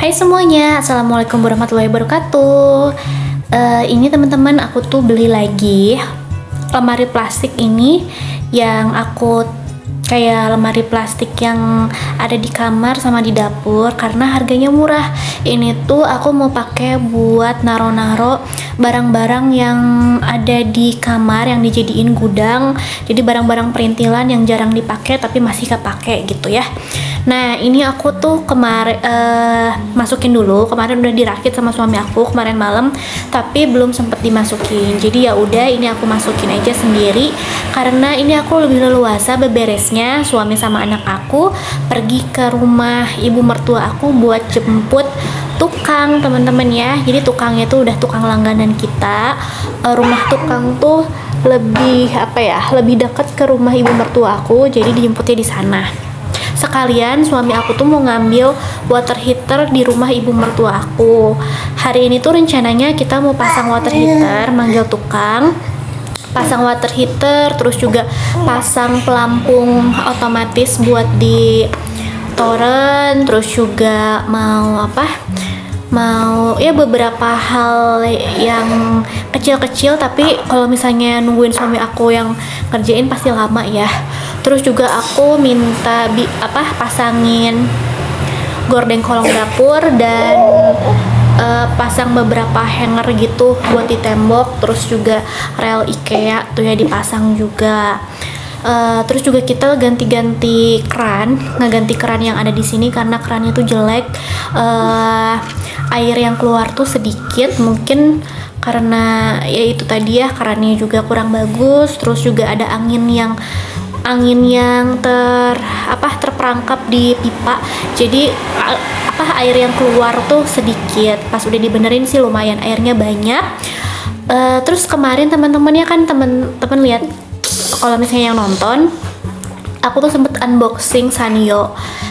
Hai semuanya, Assalamualaikum warahmatullahi wabarakatuh. Ini teman-teman, aku tuh beli lagi lemari plastik ini yang aku kayak lemari plastik yang ada di kamar sama di dapur karena harganya murah. Ini tuh aku mau pakai buat naro-naro barang-barang yang ada di kamar yang dijadiin gudang. Jadi barang-barang perintilan yang jarang dipakai tapi masih kepake gitu ya. Nah, ini aku tuh kemarin masukin dulu. Kemarin udah dirakit sama suami aku kemarin malam, tapi belum sempet dimasukin. Jadi ya udah, ini aku masukin aja sendiri karena ini aku lebih leluasa beberesnya. Suami sama anak aku pergi ke rumah ibu mertua aku buat jemput tukang, teman-teman ya. Jadi tukangnya tuh udah tukang langganan kita. Rumah tukang tuh lebih lebih dekat ke rumah ibu mertua aku, jadi dijemputnya di sana. Sekalian suami aku tuh mau ngambil water heater di rumah ibu mertua aku. Hari ini tuh rencananya kita mau pasang water heater, manggil tukang, pasang water heater, terus juga pasang pelampung otomatis buat di toren, terus juga mau ya beberapa hal yang kecil-kecil, tapi kalau misalnya nungguin suami aku yang ngerjain pasti lama ya. Terus juga aku minta pasangin gorden kolong dapur dan pasang beberapa hanger gitu buat di tembok, terus juga rel IKEA tuh ya dipasang juga. Terus juga kita ngeganti keran yang ada di sini karena kerannya tuh jelek. Air yang keluar tuh sedikit, mungkin karena ya itu tadi ya, kerannya juga kurang bagus. Terus juga ada angin yang terperangkap di pipa, jadi air yang keluar tuh sedikit. Pas udah dibenerin sih lumayan airnya banyak. Terus kemarin teman-temannya kan teman-teman lihat, kalau misalnya yang nonton, aku tuh sempet unboxing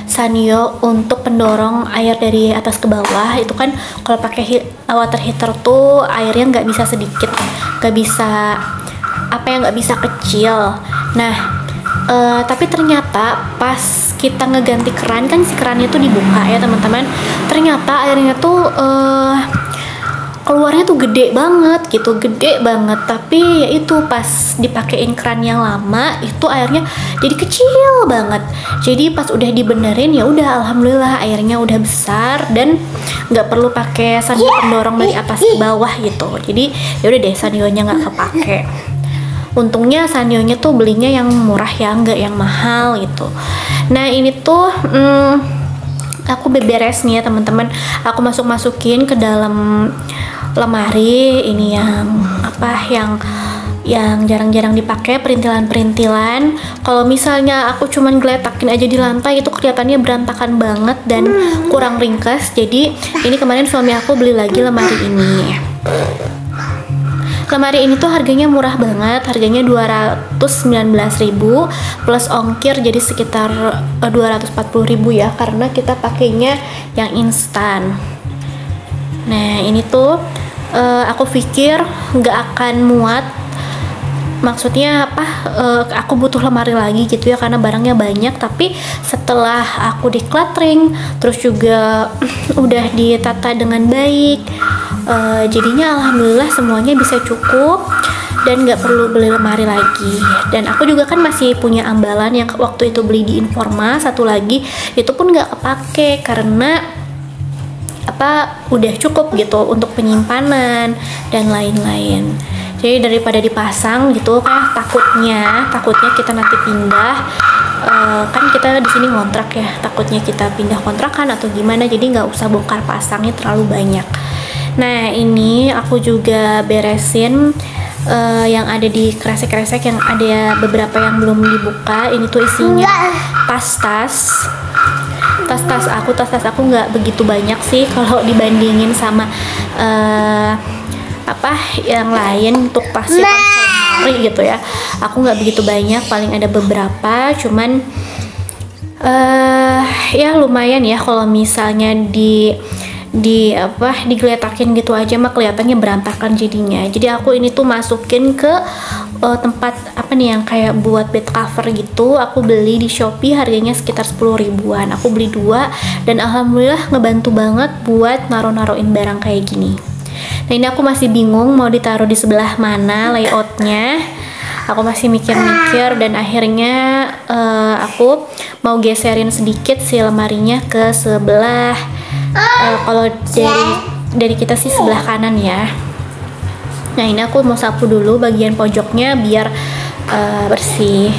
Sanyo untuk pendorong air dari atas ke bawah. Itu kan kalau pakai water heater tuh airnya nggak bisa sedikit, nggak bisa kecil. Nah, tapi ternyata pas kita ngeganti keran, kan si kerannya tuh dibuka ya teman-teman, ternyata airnya tuh keluarnya tuh gede banget. Tapi ya itu pas dipakein keran yang lama itu airnya jadi kecil banget. Jadi pas udah dibenerin ya udah, alhamdulillah airnya udah besar dan nggak perlu pakai sanyo pendorong dari atas ke bawah gitu. Jadi ya udah deh, sanyonya nggak kepake. Untungnya sanyonya tuh belinya yang murah ya, nggak yang mahal gitu. Nah, ini tuh aku beberes nih ya teman-teman. Aku masukin ke dalam lemari ini yang jarang-jarang dipakai, perintilan-perintilan. Kalau misalnya aku cuman geletakin aja di lantai itu kelihatannya berantakan banget dan kurang ringkas. Jadi ini kemarin suami aku beli lagi lemari ini. Lemari ini tuh harganya murah banget, harganya 219.000 plus ongkir, jadi sekitar 240.000 ya, karena kita pakainya yang instan. Nah, ini tuh aku pikir nggak akan muat. Maksudnya aku butuh lemari lagi gitu ya karena barangnya banyak. Tapi setelah aku decluttering, terus juga udah ditata dengan baik, jadinya alhamdulillah semuanya bisa cukup dan nggak perlu beli lemari lagi. Dan aku juga kan masih punya ambalan yang waktu itu beli di Informa satu lagi, itu pun nggak kepake karena udah cukup gitu untuk penyimpanan dan lain-lain. Jadi daripada dipasang gitu kan, takutnya kita nanti pindah, kan kita di sini ngontrak ya, takutnya kita pindah kontrakan atau gimana, jadi nggak usah bongkar pasangnya terlalu banyak. Nah, ini aku juga beresin yang ada di kresek-kresek, yang ada beberapa yang belum dibuka. Ini tuh isinya tas-tas aku nggak begitu banyak sih kalau dibandingin sama yang lain. Untuk tas gitu ya, aku nggak begitu banyak, paling ada beberapa, cuman ya lumayan ya kalau misalnya digeletakin gitu aja mah kelihatannya berantakan jadinya. Jadi aku ini tuh masukin ke tempat apa nih yang kayak buat bed cover gitu. Aku beli di Shopee, harganya sekitar 10 ribuan. Aku beli 2 dan alhamdulillah ngebantu banget buat naruh-naruhin barang kayak gini. Nah ini aku masih bingung mau ditaruh di sebelah mana layoutnya. Aku masih mikir-mikir dan akhirnya aku mau geserin sedikit si lemarinya ke sebelah kalau dari kita sih sebelah kanan ya. Nah ini aku mau sapu dulu bagian pojoknya biar bersih.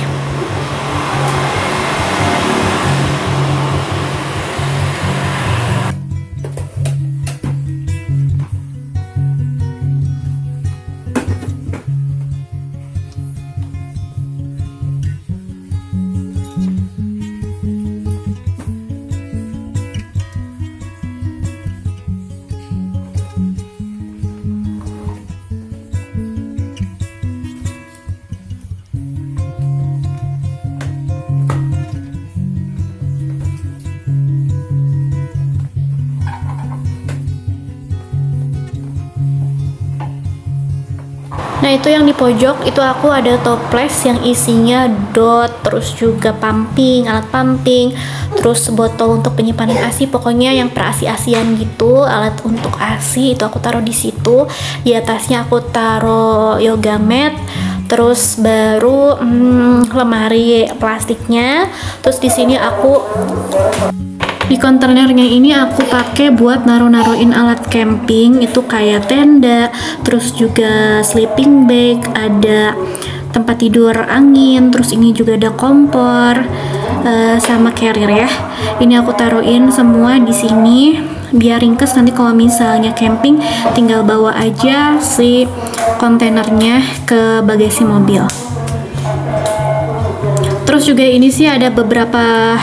Nah itu yang di pojok itu aku ada toples yang isinya dot, terus juga pumping, alat pumping, terus botol untuk penyimpanan ASI, pokoknya yang per ASI-ASIan gitu, alat untuk ASI itu aku taruh di situ. Di atasnya aku taruh yoga mat, terus baru lemari plastiknya. Terus di sini aku di kontainernya ini aku pakai buat naruh-naruhin alat camping, itu kayak tenda, terus juga sleeping bag, ada tempat tidur angin, terus ini juga ada kompor sama carrier ya. Ini aku taruhin semua di sini biar ringkes, nanti kalau misalnya camping tinggal bawa aja si kontainernya ke bagasi mobil. Terus juga ini sih ada beberapa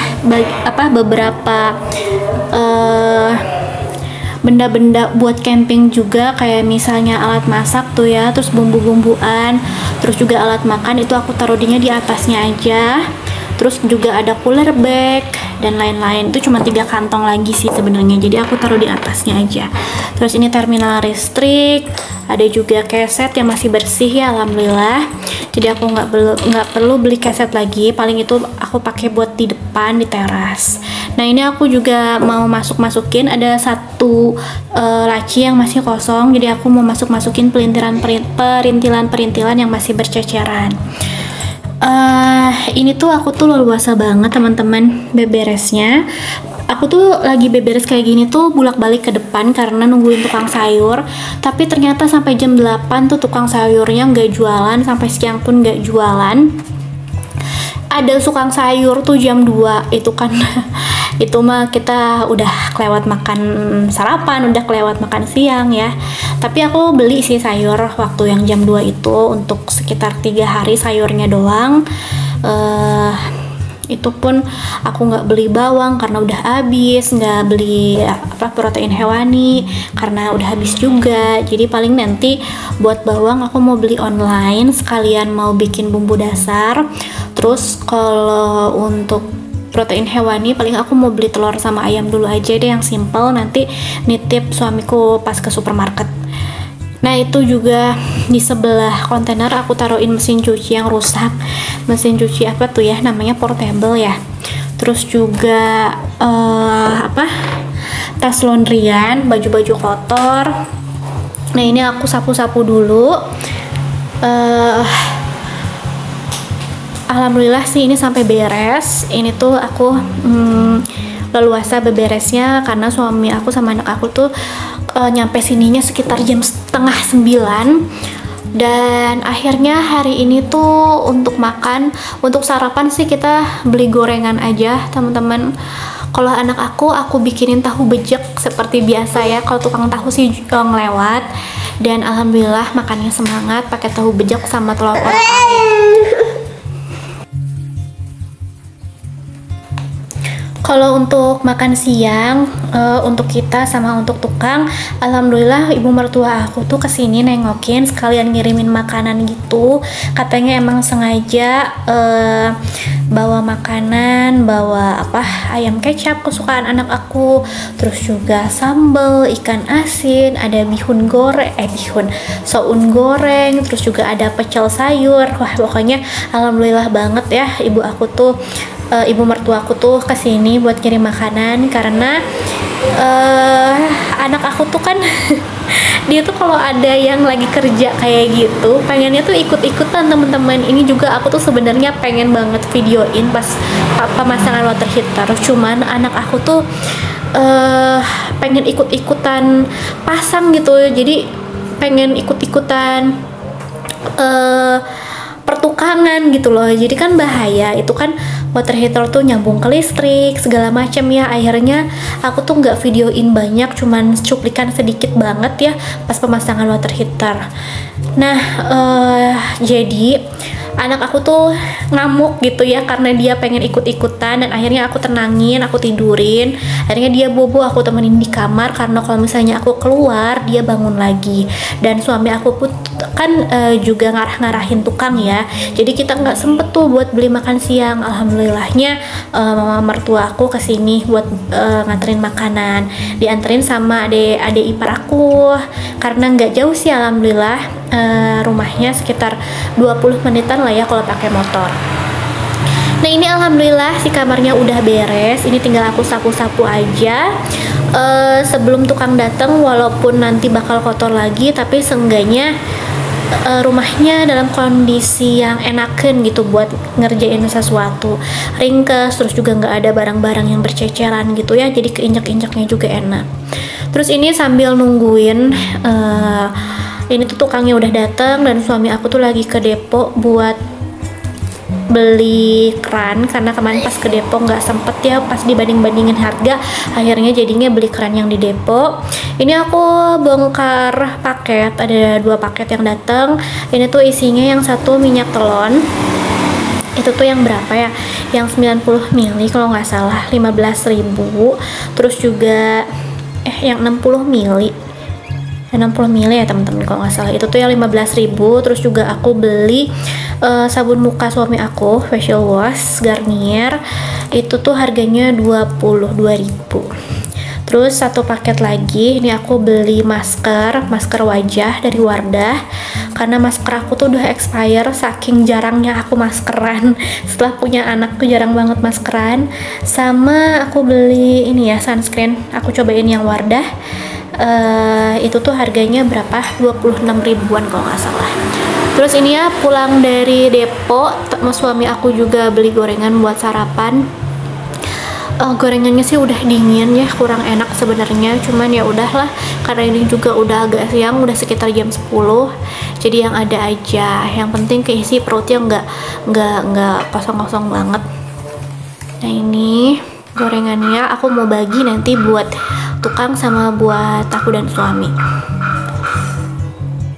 benda-benda buat camping juga, kayak misalnya alat masak tuh ya, terus bumbu-bumbuan, terus juga alat makan itu aku taruhnya di atasnya aja. Terus juga ada cooler bag dan lain-lain, itu cuma 3 kantong lagi sih sebenarnya, jadi aku taruh di atasnya aja. Terus ini terminal listrik, ada juga keset yang masih bersih ya alhamdulillah, jadi aku nggak perlu beli keset lagi, paling itu aku pakai buat di depan di teras. Nah ini aku juga mau masukin ada satu laci yang masih kosong, jadi aku mau masukin perintilan yang masih berceceran. Ini tuh aku tuh leluasa banget teman-teman beberesnya. Aku tuh lagi beberes kayak gini tuh bulak-balik ke depan karena nungguin tukang sayur, tapi ternyata sampai jam 8 tuh tukang sayurnya nggak jualan, sampai siang pun nggak jualan. Ada tukang sayur tuh jam 2 itu kan itu mah kita udah kelewat makan sarapan, udah kelewat makan siang ya. Tapi aku beli sih sayur waktu yang jam 2 itu untuk sekitar 3 hari sayurnya doang. Itu pun aku nggak beli bawang karena udah habis, nggak beli protein hewani karena udah habis juga. Jadi paling nanti buat bawang aku mau beli online sekalian mau bikin bumbu dasar. Terus kalau untuk protein hewani paling aku mau beli telur sama ayam dulu aja deh yang simple, nanti nitip suamiku pas ke supermarket. Nah itu juga di sebelah kontainer aku taruhin mesin cuci yang rusak, mesin cuci apa tuh ya namanya, portable ya. Terus juga tas laundryan, baju-baju kotor. Nah ini aku sapu-sapu dulu. Alhamdulillah sih ini sampai beres. Ini tuh aku leluasa beberesnya karena suami aku sama anak aku tuh nyampe sininya sekitar jam 8:30. Dan akhirnya hari ini tuh untuk makan, untuk sarapan sih kita beli gorengan aja teman-teman. Kalau anak aku bikinin tahu bejek seperti biasa ya, kalau tukang tahu sih ngelewat. Dan alhamdulillah makannya semangat pakai tahu bejek sama telur ayam. Kalau untuk makan siang, untuk kita sama untuk tukang, alhamdulillah ibu mertua aku tuh kesini nengokin sekalian ngirimin makanan gitu. Katanya emang sengaja bawa makanan, bawa ayam kecap kesukaan anak aku, terus juga sambal, ikan asin, ada soun goreng, terus juga ada pecel sayur. Wah pokoknya alhamdulillah banget ya ibu mertua aku tuh kesini buat kirim makanan karena anak aku tuh kan dia tuh kalau ada yang lagi kerja kayak gitu pengennya tuh ikut-ikutan teman-teman. Ini juga aku tuh sebenarnya pengen banget videoin pas pemasangan water heater, cuman anak aku tuh pengen ikut-ikutan pasang gitu, jadi pengen ikut-ikutan pertukangan gitu loh. Jadi kan bahaya, itu kan water heater tuh nyambung ke listrik segala macam ya. Akhirnya aku tuh nggak videoin banyak, cuman cuplikan sedikit banget ya pas pemasangan water heater. Nah jadi anak aku tuh ngamuk gitu ya karena dia pengen ikut-ikutan, dan akhirnya aku tenangin, aku tidurin. Akhirnya dia bobo, aku temenin di kamar karena kalau misalnya aku keluar dia bangun lagi. Dan suami aku pun kan juga ngarah-ngarahin tukang ya, jadi kita nggak sempet tuh buat beli makan siang. Alhamdulillahnya mama mertua aku kesini buat nganterin makanan, dianterin sama adik ipar aku karena nggak jauh sih alhamdulillah. Rumahnya sekitar 20 menitan lah ya kalau pakai motor. Nah ini alhamdulillah si kamarnya udah beres, ini tinggal aku sapu-sapu aja sebelum tukang datang. Walaupun nanti bakal kotor lagi, tapi seenggaknya rumahnya dalam kondisi yang enakan gitu buat ngerjain sesuatu, ringkes, terus juga nggak ada barang-barang yang berceceran gitu ya, jadi keinjak-injaknya juga enak. Terus ini sambil nungguin ini tuh tukangnya udah datang, dan suami aku tuh lagi ke depo buat beli keran karena kemarin pas ke depo nggak sempet ya, pas dibanding-bandingin harga akhirnya jadinya beli keran yang di depo. Ini aku bongkar paket, ada 2 paket yang datang. Ini tuh isinya yang satu minyak telon, itu tuh yang berapa ya, yang 90 mili kalau nggak salah, 15.000. Terus juga yang 60 mili ya teman-teman kalau nggak salah, itu tuh yang 15.000. Terus juga aku beli sabun muka suami aku, facial wash Garnier, itu tuh harganya 22.000. Terus satu paket lagi ini aku beli masker wajah dari Wardah karena masker aku tuh udah expire, saking jarangnya aku maskeran. Setelah punya anak tuh jarang banget maskeran. Sama aku beli ini ya, sunscreen, aku cobain yang Wardah. Itu tuh harganya berapa, 26 ribuan kalau nggak salah. Terus ini ya pulang dari depo, suami aku juga beli gorengan buat sarapan. Gorengannya sih udah dingin ya, kurang enak sebenarnya, cuman ya udahlah karena ini juga udah agak siang, udah sekitar jam 10, jadi yang ada aja, yang penting keisi perutnya nggak kosong-kosong banget. Nah ini gorengannya aku mau bagi nanti buat tukang sama buat aku dan suami.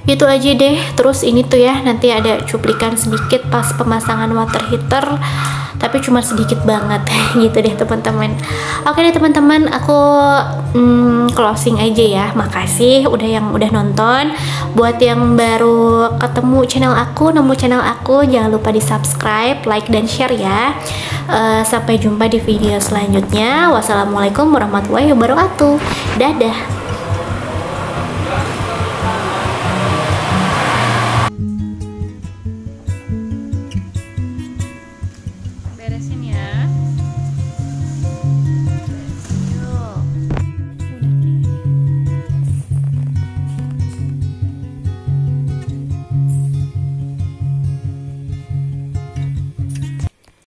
Itu aja deh. Terus ini tuh ya nanti ada cuplikan sedikit pas pemasangan water heater, tapi cuma sedikit banget gitu deh teman-teman. Oke deh teman-teman, aku closing aja ya. Makasih udah nonton. Buat yang baru ketemu channel aku, nemu channel aku, jangan lupa di subscribe, like, dan share ya. Sampai jumpa di video selanjutnya. Wassalamualaikum warahmatullahi wabarakatuh. Dadah.